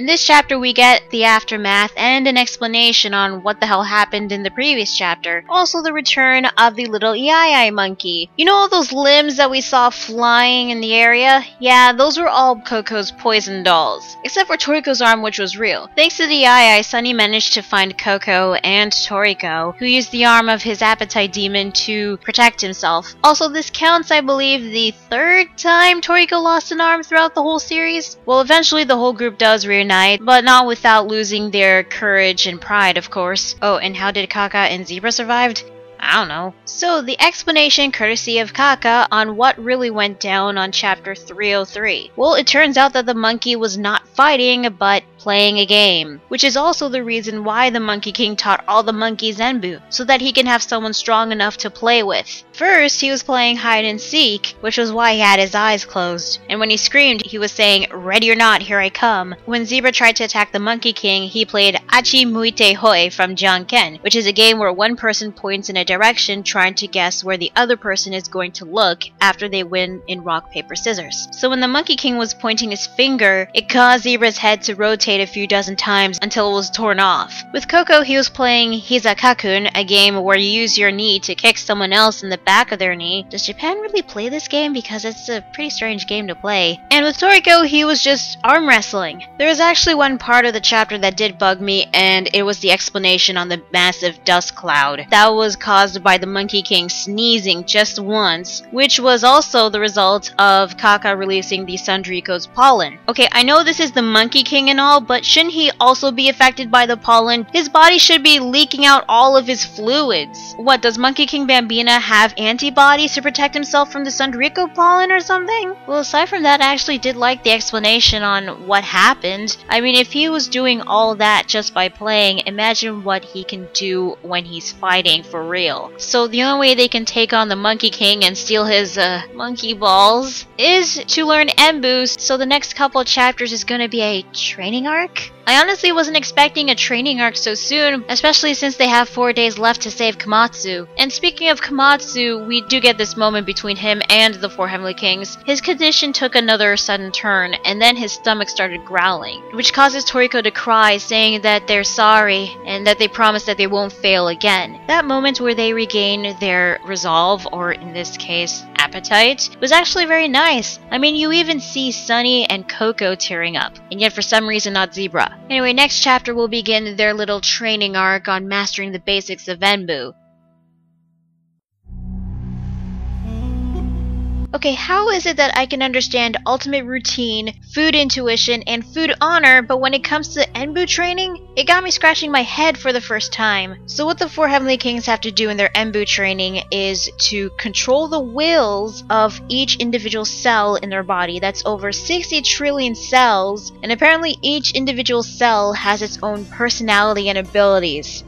In this chapter, we get the aftermath and an explanation on what the hell happened in the previous chapter. Also, the return of the little Iai monkey. You know all those limbs that we saw flying in the area? Yeah, those were all Coco's poison dolls. Except for Toriko's arm, which was real. Thanks to the Iai, Sunny managed to find Coco and Toriko, who used the arm of his appetite demon to protect himself. Also, this counts, I believe, the third time Toriko lost an arm throughout the whole series. Well, eventually the whole group does reunite, but not without losing their courage and pride, of course. Oh, and how did Kaka and Zebra survived? I don't know. So, the explanation courtesy of Kaka on what really went down on chapter 303. Well, it turns out that the monkey was not fighting, but playing a game, which is also the reason why the Monkey King taught all the monkeys Enbu, so that he can have someone strong enough to play with. First, he was playing hide and seek, which was why he had his eyes closed, and when he screamed, he was saying, "Ready or not, here I come." When Zebra tried to attack the Monkey King, he played Achi Muite Hoi from Janken, which is a game where one person points in a direction trying to guess where the other person is going to look after they win in rock, paper, scissors. So when the Monkey King was pointing his finger, it caused Zebra's head to rotate a few dozen times until it was torn off. With Coco, he was playing Hizakakun, a game where you use your knee to kick someone else in the back of their knee. Does Japan really play this game? Because it's a pretty strange game to play. And with Toriko, he was just arm wrestling. There was actually one part of the chapter that did bug me, and it was the explanation on the massive dust cloud. That was caused by the Monkey King sneezing just once, which was also the result of Kaka releasing the Sundriko's pollen. Okay, I know this is the Monkey King and all, but shouldn't he also be affected by the pollen? His body should be leaking out all of his fluids. What, does Monkey King Bambina have antibodies to protect himself from the Sundriko pollen or something? Well, aside from that, I actually did like the explanation on what happened. I mean, if he was doing all that just by playing, imagine what he can do when he's fighting for real. So the only way they can take on the Monkey King and steal his, monkey balls is to learn Enbu, so the next couple chapters is gonna be a training arc? I honestly wasn't expecting a training arc so soon, especially since they have 4 days left to save Komatsu. And speaking of Komatsu, we do get this moment between him and the Four Heavenly Kings. His condition took another sudden turn, and then his stomach started growling, which causes Toriko to cry, saying that they're sorry, and that they promise that they won't fail again. That moment where they regain their resolve, or in this case, appetite, was actually very nice. I mean, you even see Sunny and Coco tearing up, and yet for some reason not Zebra. Anyway, next chapter will begin their little training arc on mastering the basics of Enbu. Okay, how is it that I can understand ultimate routine, food intuition, and food honor, but when it comes to Enbu training, it got me scratching my head for the first time. So what the Four Heavenly Kings have to do in their Enbu training is to control the wills of each individual cell in their body. That's over 60 trillion cells, and apparently each individual cell has its own personality and abilities.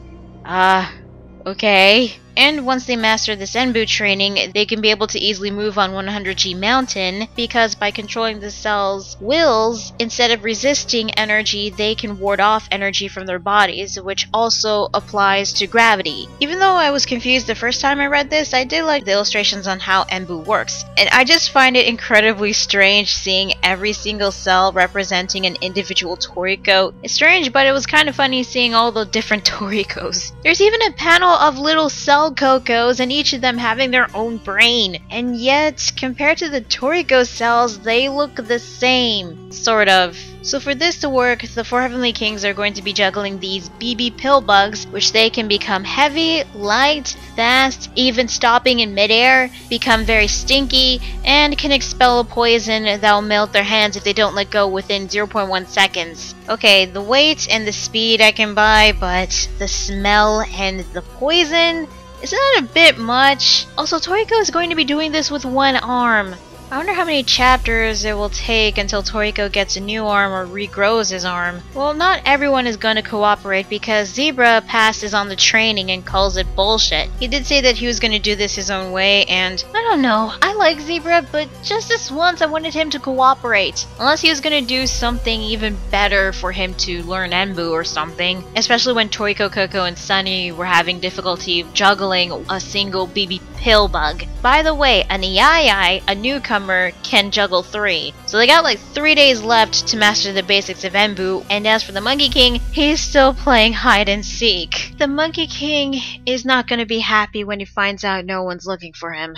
Okay. And once they master this Enbu training, they can be able to easily move on 100G Mountain, because by controlling the cell's wills, instead of resisting energy, they can ward off energy from their bodies, which also applies to gravity. Even though I was confused the first time I read this, I did like the illustrations on how Enbu works. And I just find it incredibly strange seeing every single cell representing an individual Toriko. It's strange, but it was kind of funny seeing all the different Torikos. There's even a panel of little cell Cocos, and each of them having their own brain. And yet, compared to the Toriko cells, they look the same. Sort of. So for this to work, the Four Heavenly Kings are going to be juggling these BB pill bugs, which they can become heavy, light, fast, even stopping in midair, become very stinky, and can expel a poison that will melt their hands if they don't let go within 0.1 seconds. Okay, the weight and the speed I can buy, but the smell and the poison? Isn't that a bit much? Also, Toriko is going to be doing this with one arm. I wonder how many chapters it will take until Toriko gets a new arm or regrows his arm. Well, not everyone is going to cooperate because Zebra passes on the training and calls it bullshit. He did say that he was going to do this his own way, and I don't know, I like Zebra, but just this once I wanted him to cooperate. Unless he was going to do something even better for him to learn Enbu or something. Especially when Toriko, Coco, and Sunny were having difficulty juggling a single BB pill bug. By the way, an Iai, a newcomer, can juggle 3. So they got like 3 days left to master the basics of Enbu, and as for the Monkey King, he's still playing hide and seek. The Monkey King is not gonna be happy when he finds out no one's looking for him.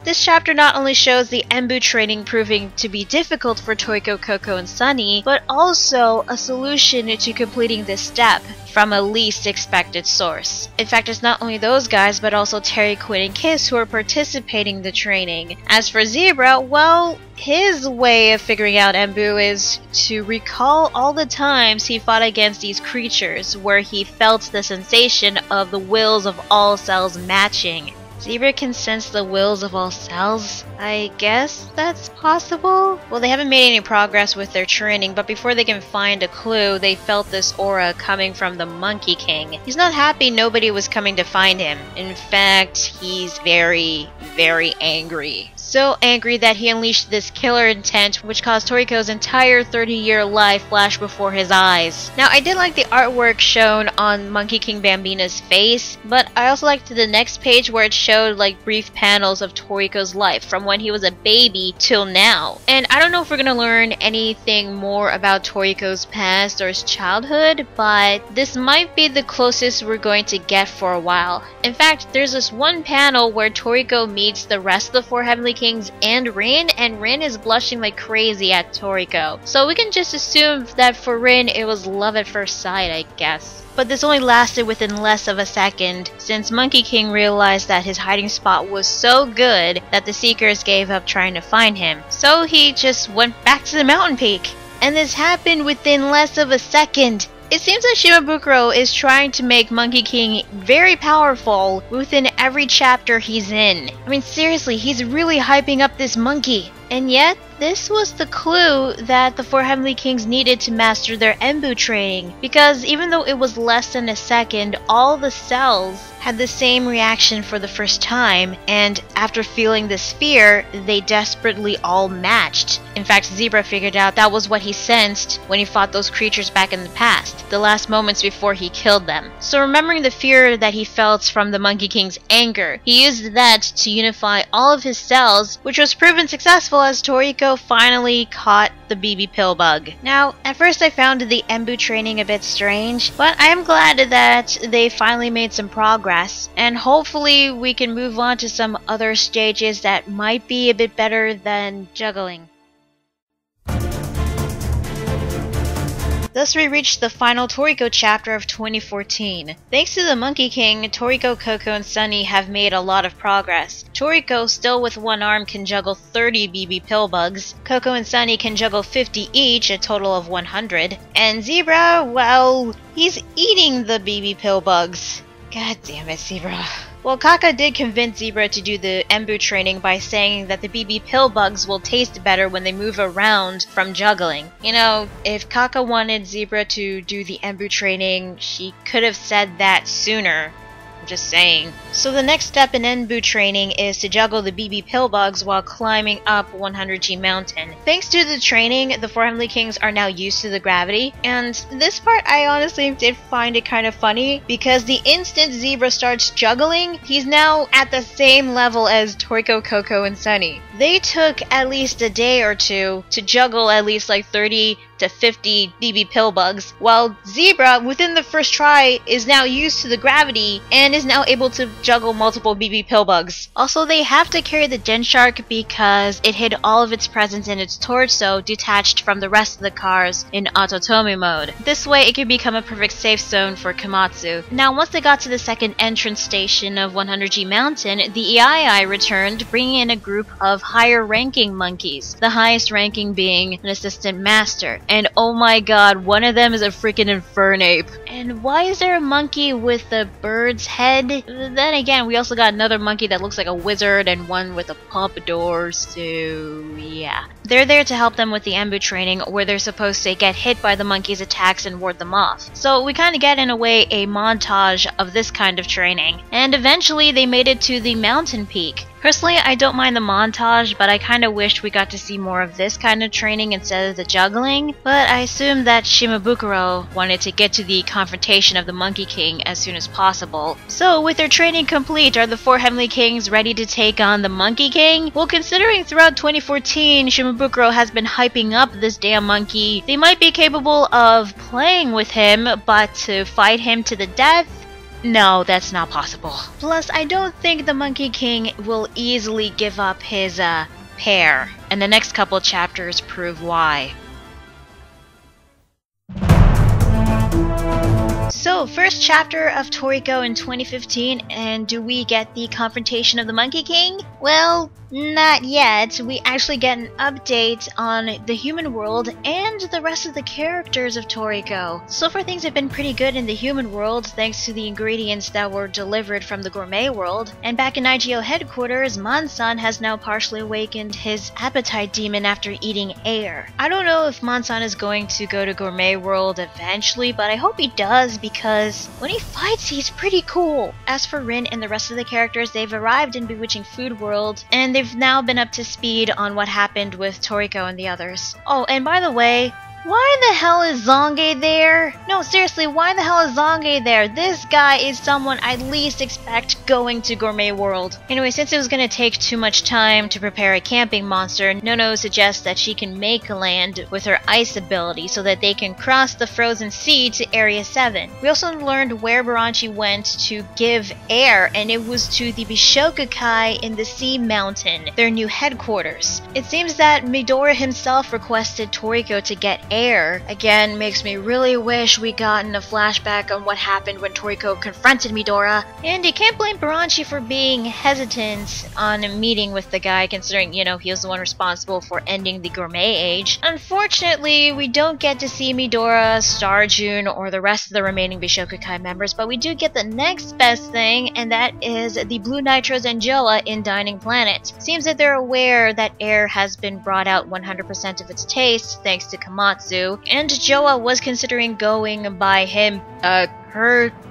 This chapter not only shows the Enbu training proving to be difficult for Toriko, Coco, and Sunny, but also a solution to completing this step from a least expected source. In fact, it's not only those guys, but also Terry, Quinn, and Kiss who are participating in the training. As for Zebra, well, his way of figuring out Enbu is to recall all the times he fought against these creatures, where he felt the sensation of the wills of all cells matching. Zebra can sense the wills of all cells? I guess that's possible? Well, they haven't made any progress with their training, but before they can find a clue, they felt this aura coming from the Monkey King. He's not happy nobody was coming to find him. In fact, he's very, very angry. So angry that he unleashed this killer intent, which caused Toriko's entire 30-year life flash before his eyes. Now, I did like the artwork shown on Monkey King Bambina's face, but I also liked the next page where it showed like brief panels of Toriko's life from when he was a baby till now. And I don't know if we're gonna learn anything more about Toriko's past or his childhood, but this might be the closest we're going to get for a while. In fact, there's this one panel where Toriko meets the rest of the 4 Heavenly Kings and Rin is blushing like crazy at Toriko. So we can just assume that for Rin it was love at first sight, I guess. But this only lasted within less of a second, since Monkey King realized that his hiding spot was so good that the Seekers gave up trying to find him. So he just went back to the mountain peak. And this happened within less of a second. It seems that Shimabukuro is trying to make Monkey King very powerful within every chapter he's in. I mean, seriously, he's really hyping up this monkey. And yet, this was the clue that the 4 Heavenly Kings needed to master their Enbu training, because even though it was less than a second, all the cells had the same reaction for the first time, and after feeling this fear, they desperately all matched. In fact, Zebra figured out that was what he sensed when he fought those creatures back in the past, the last moments before he killed them. So remembering the fear that he felt from the Monkey King's anger, he used that to unify all of his cells, which was proven successful as Toriko finally caught the BB pill bug. Now, at first I found the Enbu training a bit strange, but I am glad that they finally made some progress, and hopefully we can move on to some other stages that might be a bit better than juggling. Thus we reached the final Toriko chapter of 2014. Thanks to the Monkey King, Toriko, Coco, and Sunny have made a lot of progress. Toriko, still with one arm, can juggle 30 BB pill bugs. Coco and Sunny can juggle 50 each, a total of 100. And Zebra, well, he's eating the BB pill bugs. God damn it, Zebra. Well, Kaka did convince Zebra to do the Enbu training by saying that the BB pill bugs will taste better when they move around from juggling. You know, if Kaka wanted Zebra to do the Enbu training, she could have said that sooner. I'm just saying. So the next step in Enbu training is to juggle the BB pill bugs while climbing up 100G Mountain. Thanks to the training, the 4 Heavenly Kings are now used to the gravity, and this part I honestly did find it kind of funny, because the instant Zebra starts juggling, he's now at the same level as Toriko, Coco, and Sunny. They took at least a day or two to juggle at least like 30 to 50 BB pill bugs, while Zebra, within the first try, is now used to the gravity and is now able to juggle multiple BB pill bugs. Also, they have to carry the Gen Shark because it hid all of its presence in its torso, detached from the rest of the cars in Autotomi mode. This way, it could become a perfect safe zone for Komatsu. Now, once they got to the second entrance station of 100G Mountain, the Iai returned, bringing in a group of higher-ranking monkeys, the highest ranking being an assistant master. And oh my god, one of them is a freaking Infernape. And why is there a monkey with a bird's head? Then again, we also got another monkey that looks like a wizard and one with a pompadour, so yeah. They're there to help them with the Enbu training, where they're supposed to get hit by the monkey's attacks and ward them off. So we kind of get, in a way, a montage of this kind of training. And eventually they made it to the mountain peak. Personally, I don't mind the montage, but I kind of wished we got to see more of this kind of training instead of the juggling. But I assume that Shimabukuro wanted to get to the confrontation of the Monkey King as soon as possible. So, with their training complete, are the 4 Heavenly Kings ready to take on the Monkey King? Well, considering throughout 2014, Shimabukuro has been hyping up this damn monkey, they might be capable of playing with him, but to fight him to the death? No, that's not possible. Plus, I don't think the Monkey King will easily give up his, pair, and the next couple chapters prove why. So, first chapter of Toriko in 2015, and do we get the confrontation of the Monkey King? Well, not yet. We actually get an update on the human world and the rest of the characters of Toriko. So far things have been pretty good in the human world thanks to the ingredients that were delivered from the gourmet world. And back in IGO headquarters, Mansan has now partially awakened his appetite demon after eating air. I don't know if Mansan is going to go to gourmet world eventually, but I hope he does because when he fights he's pretty cool. As for Rin and the rest of the characters, they've arrived in Bewitching Food World and they've now been up to speed on what happened with Toriko and the others. Oh, and by the way, why the hell is Zonge there? No, seriously, why the hell is Zonge there? This guy is someone I'd least expect going to Gourmet World. Anyway, since it was gonna take too much time to prepare a camping monster, Nono suggests that she can make land with her ice ability so that they can cross the frozen sea to Area 7. We also learned where Baranchi went to give air, and it was to the Bishokukai in the Sea Mountain, their new headquarters. It seems that Midora himself requested Toriko to get air. Again, makes me really wish we gotten a flashback on what happened when Toriko confronted Midora. And you can't blame Baranchi for being hesitant on meeting with the guy, considering, you know, he was the one responsible for ending the gourmet age. Unfortunately, we don't get to see Midora, Starjun, or the rest of the remaining Bishokukai members, but we do get the next best thing, and that is the Blue Nitros and Joa in Dining Planet. Seems that they're aware that air has been brought out 100% of its taste, thanks to Kamatsu, and Joa was considering going by him,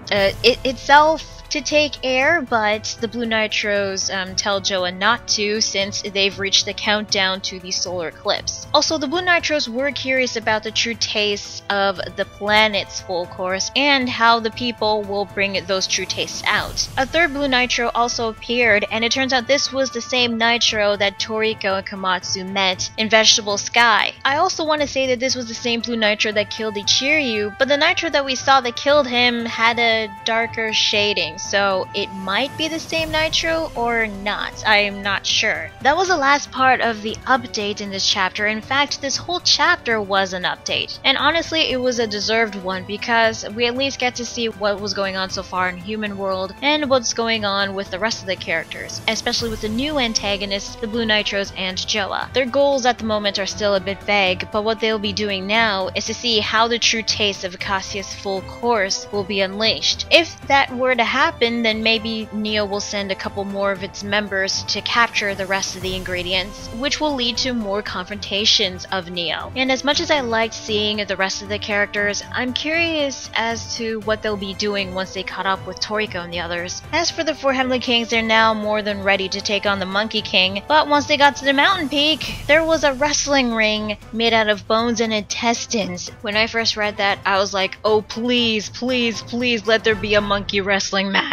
itself to take air, but the Blue Nitros tell Joa not to since they've reached the countdown to the solar eclipse. Also, the Blue Nitros were curious about the true tastes of the planet's full course and how the people will bring those true tastes out. A third Blue Nitro also appeared, and it turns out this was the same Nitro that Toriko and Kamatsu met in Vegetable Sky. I also want to say that this was the same Blue Nitro that killed Ichiryu, but the Nitro that we saw that killed him had a darker shading, so it might be the same Nitro or not. I am not sure. That was the last part of the update in this chapter. In fact, this whole chapter was an update. And honestly, it was a deserved one because we at least get to see what was going on so far in Human World and what's going on with the rest of the characters, especially with the new antagonists, the Blue Nitros and Joa. Their goals at the moment are still a bit vague, but what they'll be doing now is to see how the true taste of Acacia's full course will be unleashed. If that were to happen, then maybe Neo will send a couple more of its members to capture the rest of the ingredients, which will lead to more confrontations of Neo. And as much as I liked seeing the rest of the characters, I'm curious as to what they'll be doing once they caught up with Toriko and the others. As for the 4 Heavenly Kings, they're now more than ready to take on the Monkey King, but once they got to the mountain peak, there was a wrestling ring made out of bones and intestines. When I first read that, I was like, oh please, please, please let there be a monkey wrestling match.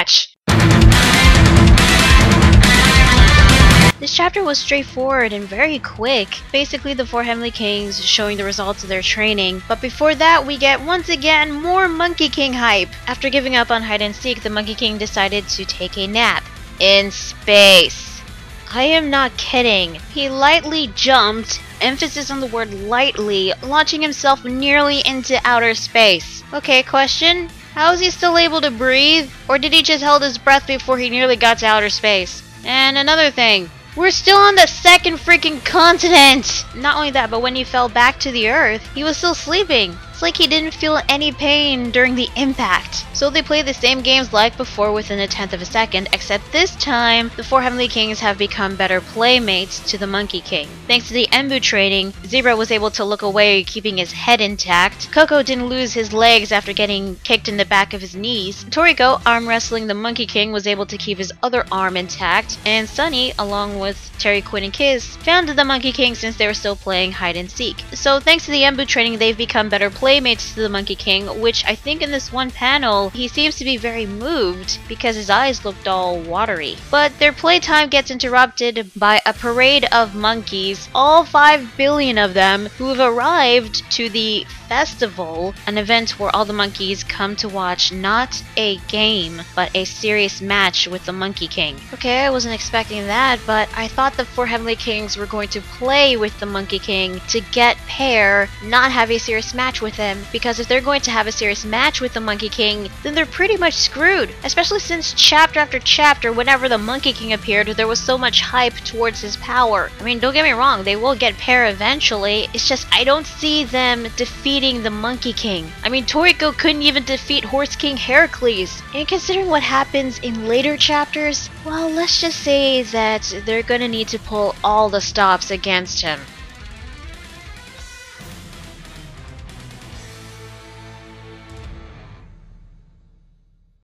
This chapter was straightforward and very quick. Basically, the 4 Heavenly Kings showing the results of their training. But before that, we get once again more Monkey King hype. After giving up on hide and seek, the Monkey King decided to take a nap in space. I am not kidding. He lightly jumped, emphasis on the word lightly, launching himself nearly into outer space. Okay, question? How is he still able to breathe? Or did he just hold his breath before he nearly got to outer space? And another thing, we're still on the second freaking continent! Not only that, but when he fell back to the earth, he was still sleeping. It's like he didn't feel any pain during the impact. So they play the same games like before within a tenth of a second, except this time, the 4 Heavenly Kings have become better playmates to the Monkey King. Thanks to the Enbu training, Zebra was able to look away keeping his head intact, Coco didn't lose his legs after getting kicked in the back of his knees, Toriko, arm wrestling the Monkey King, was able to keep his other arm intact, and Sunny, along with Terry, Quinn, and Kiss, found the Monkey King since they were still playing hide and seek. So thanks to the Enbu training, they've become better playmates playmates to the Monkey King, which I think in this one panel, he seems to be very moved because his eyes looked all watery. But their playtime gets interrupted by a parade of monkeys, all 5 billion of them, who have arrived to the festival, an event where all the monkeys come to watch not a game, but a serious match with the Monkey King. Okay, I wasn't expecting that, but I thought the 4 Heavenly Kings were going to play with the Monkey King to get Pear, not have a serious match with him, because if they're going to have a serious match with the Monkey King, then they're pretty much screwed, especially since chapter after chapter, whenever the Monkey King appeared, there was so much hype towards his power. I mean, don't get me wrong, they will get Pear eventually, it's just I don't see them defeating the Monkey King. I mean, Toriko couldn't even defeat Horse King Heracles. And considering what happens in later chapters, well, let's just say that they're gonna need to pull all the stops against him.